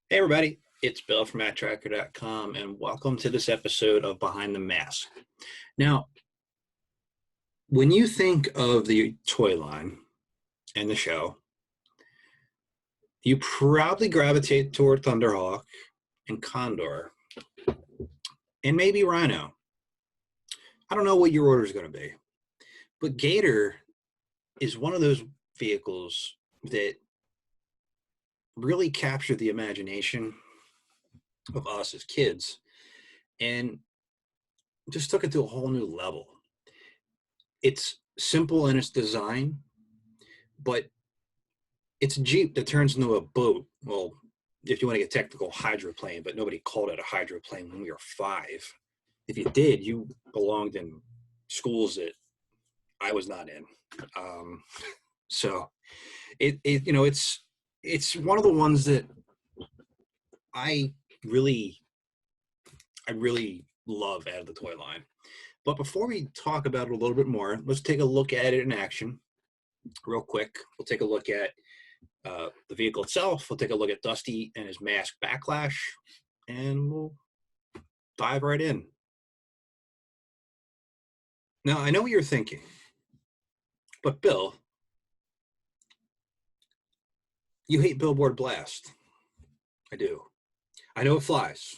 Hey everybody, it's Bill from Matt-Trakker.com and welcome to this episode of Behind the Mask. Now, when you think of the toy line and the show, you probably gravitate toward Thunderhawk and Condor and maybe Rhino. I don't know what your order is going to be, but Gator is one of those vehicles that really captured the imagination of us as kids and just took it to a whole new level. It's simple in its design, but it's a Jeep that turns into a boat. Well, if you want to get technical, hydroplane, but nobody called it a hydroplane when we were 5. If you did, you belonged in schools that I was not in. So it's one of the ones that I really love out of the toy line. But before we talk about it a little bit more, let's take a look at it in action real quick. We'll take a look at the vehicle itself. We'll take a look at Dusty and his mask Backlash, and we'll dive right in. Now, I know what you're thinking, but Bill, you hate Billboard Blast. I do. I know it flies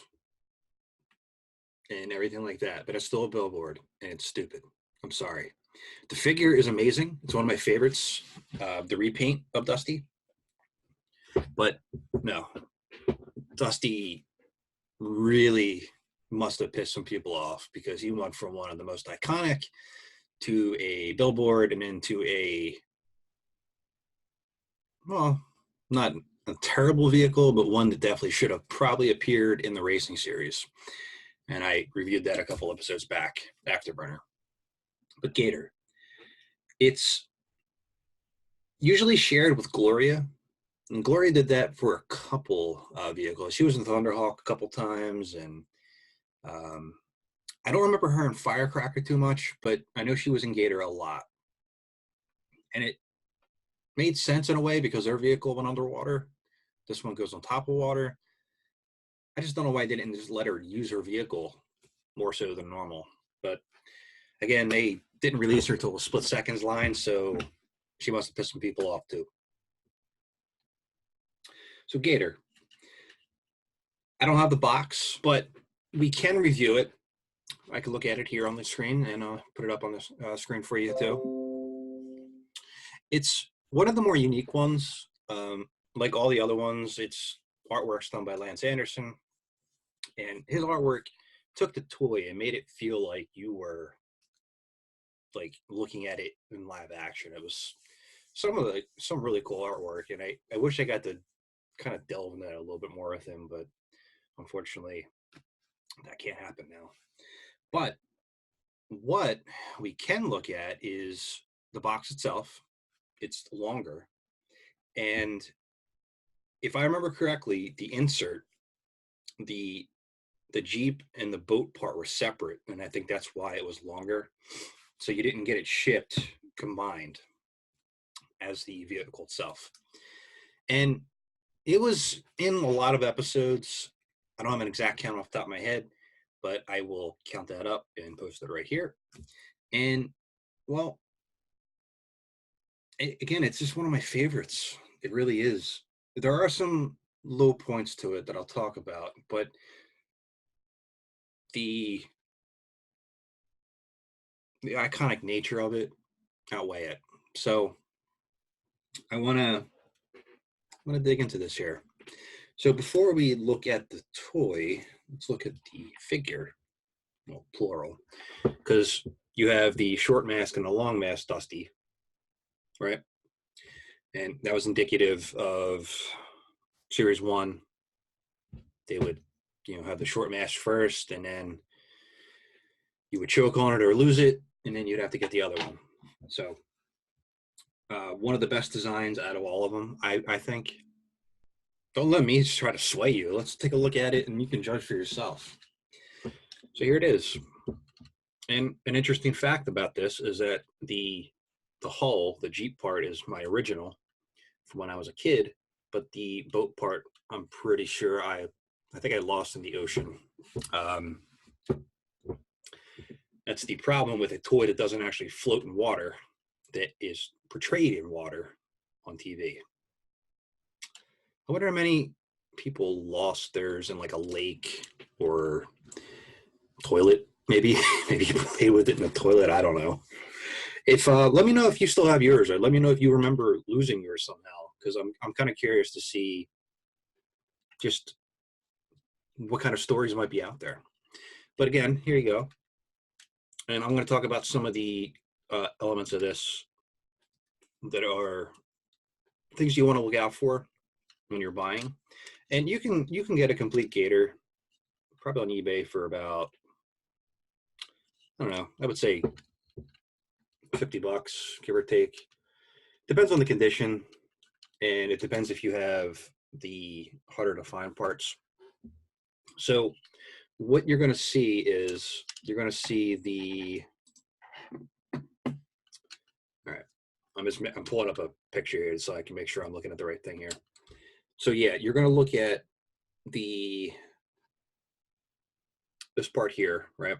and everything like that, but it's still a billboard and it's stupid. I'm sorry. The figure is amazing. It's one of my favorites, the repaint of Dusty. But no, Dusty really must have pissed some people off because he went from one of the most iconic to a billboard and into a, well, not a terrible vehicle, but one that definitely should have probably appeared in the racing series. And I reviewed that a couple episodes back, Afterburner. But Gator, it's usually shared with Gloria. And Gloria did that for a couple vehicles. She was in Thunderhawk a couple times, and I don't remember her in Firecracker too much, but I know she was in Gator a lot. And it made sense in a way because their vehicle went underwater. This one goes on top of water. I just don't know why they didn't just let her use her vehicle more so than normal. But again, they didn't release her till a split seconds line, so she must have pissed some people off too. So Gator, I don't have the box, but we can review it. I can look at it here on the screen and put it up on the screen for you too. It's one of the more unique ones. Like all the other ones, it's artwork's done by Lance Anderson, and his artwork took the toy and made it feel like you were like looking at it in live action. It was some really cool artwork, and I wish I got to kind of delve in that a little bit more with him, but unfortunately that can't happen now. But what we can look at is the box itself. It's longer, and if I remember correctly, the insert, the Jeep and the boat part were separate, and I think that's why it was longer. So you didn't get it shipped combined as the vehicle itself. And it was in a lot of episodes. I don't have an exact count off the top of my head, but I will count that up and post it right here. And well, again, it's just one of my favorites. It really is. There are some low points to it that I'll talk about, but the iconic nature of it outweigh it. So I want to dig into this here. So before we look at the toy, let's look at the figure, well, plural, because you have the short mask and the long mask Dusty, right? And that was indicative of Series 1. They would, have the short mask first, and then you would choke on it or lose it, and then you'd have to get the other one. So one of the best designs out of all of them, I think. Don't let me try to sway you. Let's take a look at it, and you can judge for yourself. So here it is. And an interesting fact about this is that the hull, the Jeep part, is my original from when I was a kid, but the boat part, I'm pretty sure I think I lost in the ocean. That's the problem with a toy that doesn't actually float in water, that is portrayed in water on TV. I wonder how many people lost theirs in like a lake or toilet, maybe. Maybe you played with it in a toilet, I don't know. If let me know if you still have yours, or let me know if you remember losing yours somehow, because I'm kind of curious to see just what kind of stories might be out there. But again, here you go. And I'm going to talk about some of the elements of this that are things you want to look out for when you're buying. And you can get a complete Gator probably on eBay for about, I don't know, I would say $50, give or take. Depends on the condition, and it depends if you have the harder to find parts. So what you're going to see is you're going to see the, all right, I'm pulling up a picture here so I can make sure I'm looking at the right thing here. So yeah, you're going to look at this part here, right?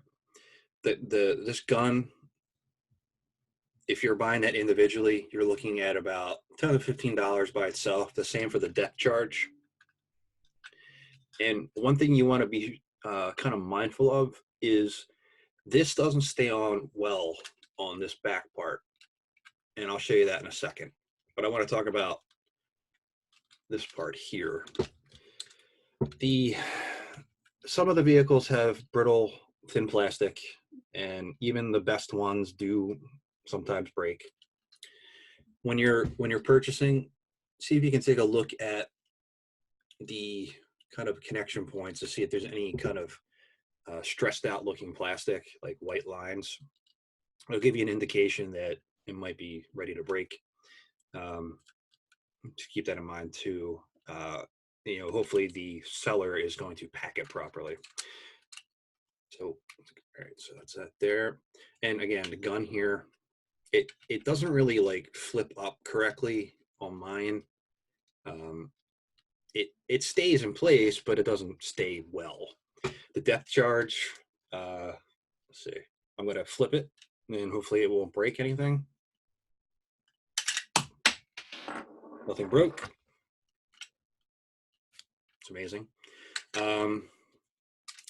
This gun, if you're buying that individually, you're looking at about $10 to $15 by itself. The same for the depth charge. And one thing you want to be kind of mindful of is this doesn't stay on well on this back part. And I'll show you that in a second. But I want to talk about this part here. Some of the vehicles have brittle, thin plastic, and even the best ones do sometimes break. When you're purchasing, see if you can take a look at the kind of connection points to see if there's any kind of stressed out looking plastic, like white lines. It'll give you an indication that it might be ready to break. To keep that in mind too. Hopefully the seller is going to pack it properly. So, all right, so that's that there. And again, the gun here, it doesn't really like flip up correctly on mine. It stays in place, but it doesn't stay well. The depth charge, let's see, I'm going to flip it, and hopefully it won't break anything. Nothing broke. It's amazing.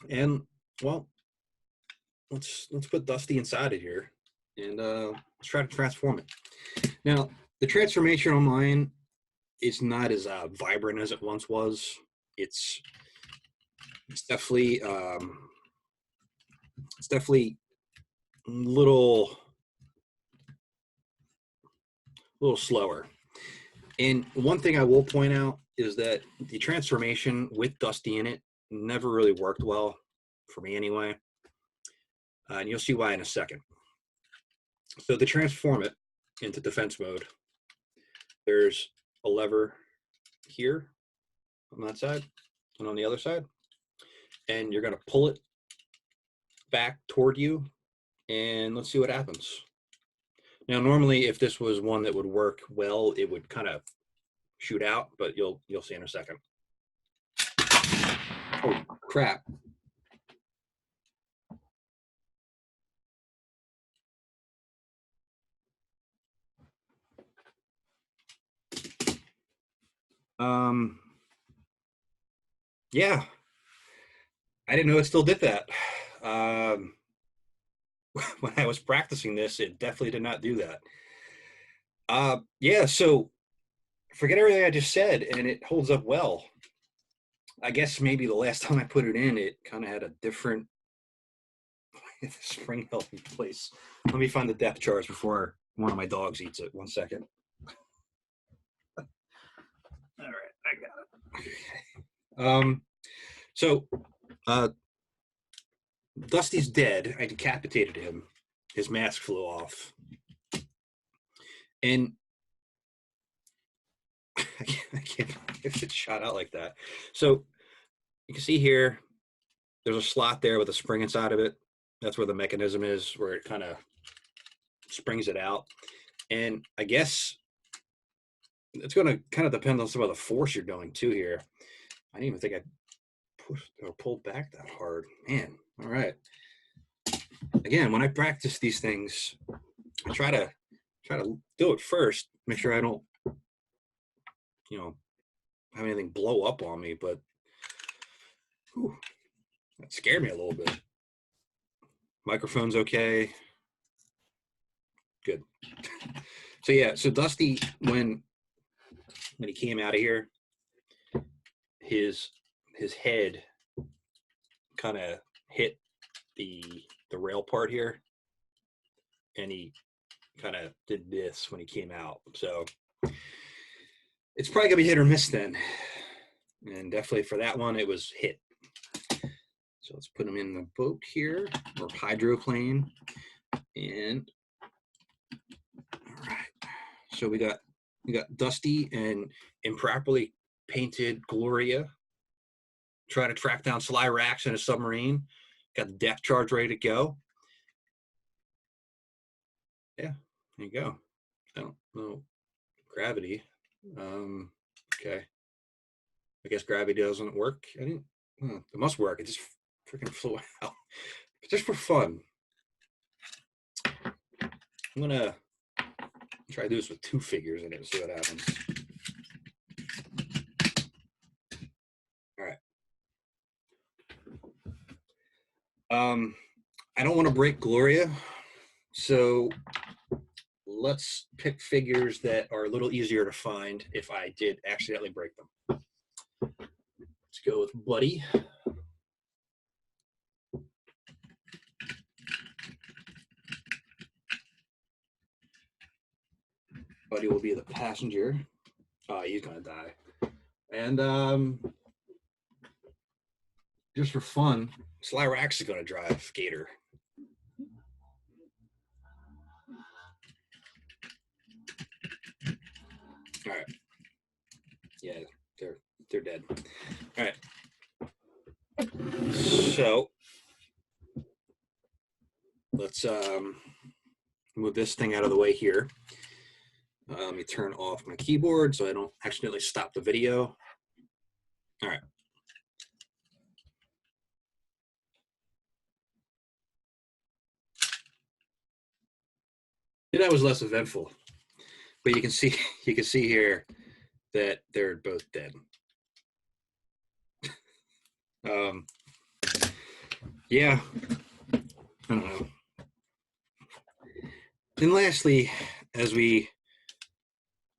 And well, let's put Dusty inside of here, and let's try to transform it. Now, the transformation on mine is not as vibrant as it once was. It's definitely a little slower. And one thing I will point out is that the transformation with Dusty in it never really worked well for me anyway. And you'll see why in a second. So to transform it into defense mode, there's a lever here on that side and on the other side. And you're going to pull it back toward you, and let's see what happens. Now, normally, if this was one that would work well, it would kind of shoot out, but you'll see in a second. Oh, crap. Yeah, I didn't know it still did that. When I was practicing this, it definitely did not do that. Yeah, so forget everything I just said, and it holds up well. I guess maybe the last time I put it in, it kind of had a different spring held in place. Let me find the depth charge before one of my dogs eats it. 1 second. All right, I got it. So Dusty's dead. I decapitated him. His mask flew off. And I can't if it shot out like that. So you can see here, there's a slot there with a spring inside of it. That's where the mechanism is, where it kind of springs it out. And I guess it's going to kind of depend on some of the force you're doing too here. I didn't even think I pushed or pulled back that hard. Man, all right. Again, when I practice these things, I try to do it first, make sure I don't, have anything blow up on me, but whew, that scared me a little bit. Microphone's okay. Good. So yeah, so Dusty, when he came out of here, his head kind of hit the rail part here, and he kind of did this when he came out. So it's probably gonna be hit or miss then, and definitely for that one it was hit. So let's put him in the boat here, or hydroplane, and all right. So we got Dusty and improperly painted Gloria. Try to track down Sly Rax in a submarine. Got the depth charge ready to go. Yeah, there you go. I don't know. Gravity. Okay. I guess gravity doesn't work. It must work. It just freaking flew out. Just for fun. I'm gonna try to do this with 2 figures in it and see what happens. All right. I don't want to break Gloria, so let's pick figures that are a little easier to find if I did accidentally break them. Let's go with Buddy. Buddy will be the passenger. Oh, he's gonna die. And just for fun, Sly Rax is gonna drive Gator. All right. Yeah, they're dead. All right. So let's move this thing out of the way here. Let me turn off my keyboard so I don't accidentally stop the video. All right. Yeah, that was less eventful, but you can see here that they're both dead. Yeah, I don't know. And lastly, as we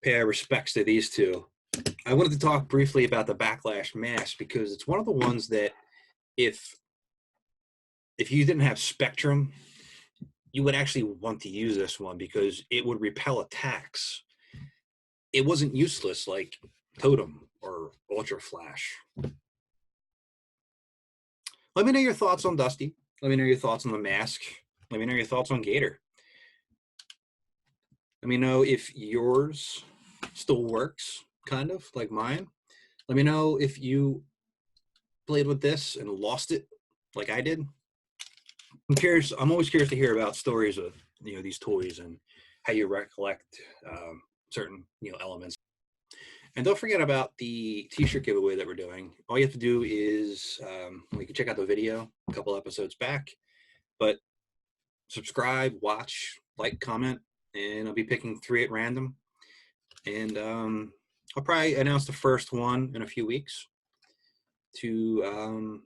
pay our respects to these two, I wanted to talk briefly about the Backlash mask, because it's one of the ones that if you didn't have Spectrum, you would actually want to use this one because it would repel attacks. It wasn't useless like Totem or Ultra Flash. Let me know your thoughts on Dusty. Let me know your thoughts on the mask. Let me know your thoughts on Gator. Let me know if yours still works, kind of like mine. Let me know if you played with this and lost it like I did. I'm always curious to hear about stories of these toys and how you recollect certain elements. And don't forget about the t-shirt giveaway that we're doing. All you have to do is you can check out the video a couple episodes back, but subscribe, watch, like, comment, and I'll be picking 3 at random. And I'll probably announce the first one in a few weeks to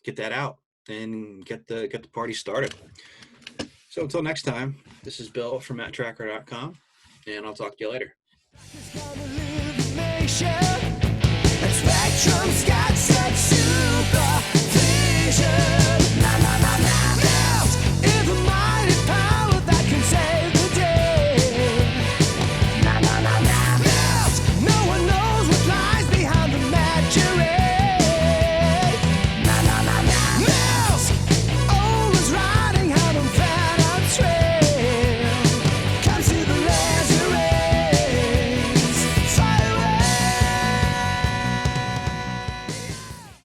get that out and get the party started. So until next time, this is Bill from Matt-Trakker.com, and I'll talk to you later. Spectrum's got such supervision.